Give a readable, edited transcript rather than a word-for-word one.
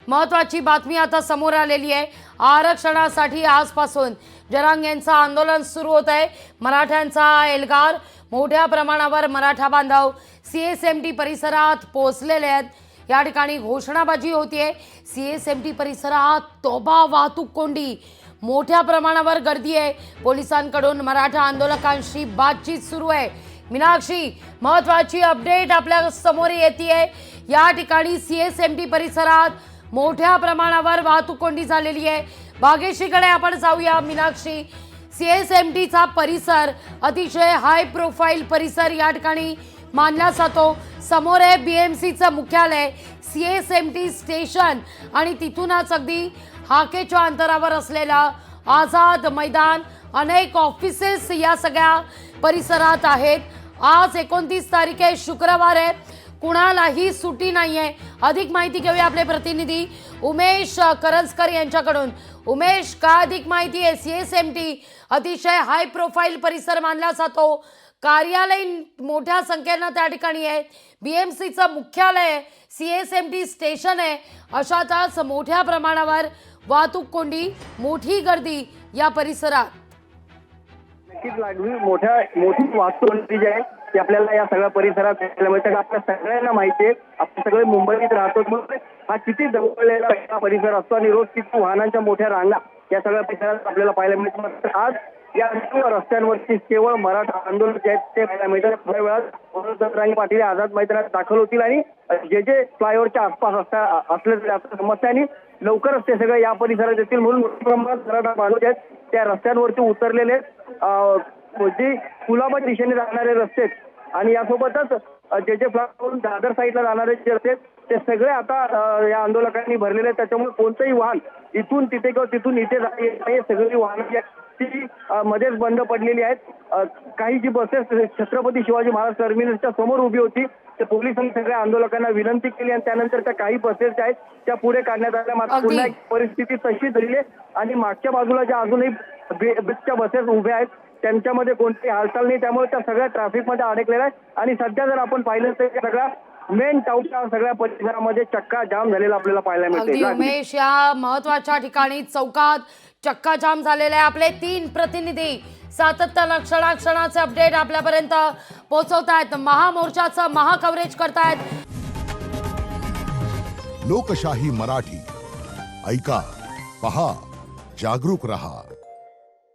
महत्त्वाची बातमी आता समोर आलेली आहे। आरक्षणासाठी आजपासून जरांगेंचं आंदोलन सुरू होत आहे। मराठ्यांचा एल्गार, मोठ्या प्रमाणावर मराठा बांधव सीएसएमटी परिसरात पोहोचलेले आहेत। या ठिकाणी घोषणाबाजी होतीये। सीएसएमटी परिसरात तोबा वाहतूक कोंडी, मोठ्या प्रमाणावर गर्दी आहे। पोलिसांकडून मराठा आंदोलकांशी बातचीत सुरू आहे। मीनाक्षी, महत्त्वाची अपडेट आपल्या समोर येतेय। या ठिकाणी सीएसएमटी परिसरात मोठ्या प्रमाणावर वाहतूक कोंडी झालेली आहे। भाग्यश्रीकडे आपण जाऊया। मीनाक्षी, सीएसएमटीचा परिसर अतिशय हाय प्रोफाईल परिसर या ठिकाणी मानला जातो। समोर आहे बीएमसीचं मुख्यालय, सीएसएमटी स्टेशन आणि तिथूनच अगदी हाकेच्या अंतरावर असलेला आझाद मैदान, अनेक ऑफिसेस या सगळ्या परिसरात आहेत। आज 29 तारीख आहे, शुक्रवार आहे, कुणालाही सुट्टी नाहीये। अधिक माहिती घेऊया आपले प्रतिनिधी उमेश करंजकर यांच्याकडून। उमेश, काय अधिक माहिती आहे? सीएसएमटी अतिशय हाय प्रोफाईल परिसर मानला जातो, कार्यालय मोठ्या संख्येने त्या ठिकाणी आहे, बीएमसीचं मुख्यालय आहे, सीएसएमटी स्टेशन आहे, अशातच मोठ्या प्रमाणावर वाहतूक कोंडी, मोठी गर्दी या परिसरात। नक्कीच लागली मोठी वाहतूक कोंडी जी आहे ती आपल्याला या सगळ्या परिसरात आपल्या सगळ्यांना माहिती आहे। आपण सगळे मुंबईत राहतो, मग हा किती जवळलेला परिसर असतो आणि रोज किती वाहनांच्या मोठ्या रांगा या सगळ्या परिसरात आपल्याला पाहायला मिळतात। आज या रस्त्यांवरती केवळ मराठा आंदोलन जे आहेत ते पाहायला मिळतात। थोड्या वेळात रांगी पाटील आझाद मैदानात दाखल होतील आणि जे फ्लायओव्हरच्या आसपास असलेल्या समस्यांनी लवकरच ते सगळे या परिसरात येतील, म्हणून मोठ्या प्रमाणात मराठा बांधव आहेत त्या रस्त्यांवरती उतरलेले आहेत। जे कुलाबा दिशेने जाणारे रस्ते आणि यासोबतच जे फ्लायओव्हर दादर साईडला जाणारे जे रस्ते ते सगळे आता या आंदोलकांनी भरलेले आहेत। त्याच्यामुळे कोणतंही वाहन इथून तिथे किंवा तिथून इथे जाणे सगळी वाहनं ती मध्येच बंद पडलेली आहेत। काही जी बसेस छत्रपती शिवाजी महाराज टर्मिनसच्या समोर उभी होती ते पोलिसांनी सगळ्या आंदोलकांना विनंती केली आणि त्यानंतर त्या काही बसेस ज्या आहेत त्या पुढे काढण्यात आल्या। मात्र पुन्हा एक परिस्थिती तशीच झाली आहे आणि मागच्या बाजूला ज्या अजूनही बेस्टच्या बसेस उभ्या आहेत त्यांच्यामध्ये कोणतीही हालचाल नाही, त्यामुळे त्या सगळ्या ट्रॅफिकमध्ये अडकलेल्या आहेत। आणि सध्या जर आपण पाहिलं तर सगळ्या मेन टाउनच्या सगळ्या परिसरामध्ये चक्का जाम झालेला आपल्याला पाहायला मिळते। उमेश, या महत्त्वाच्या ठिकाणी चौकात चक्का जाम झालेला आहे। आपले 3 प्रतिनिधी सातत्यानं क्षणाक्षणाचे अपडेट आपल्यापर्यंत पोहोचवतायत, महामोर्चाचं महाकव्हरेज करतायत। लोकशाही मराठी, ऐका, पहा, जागरूक रहा।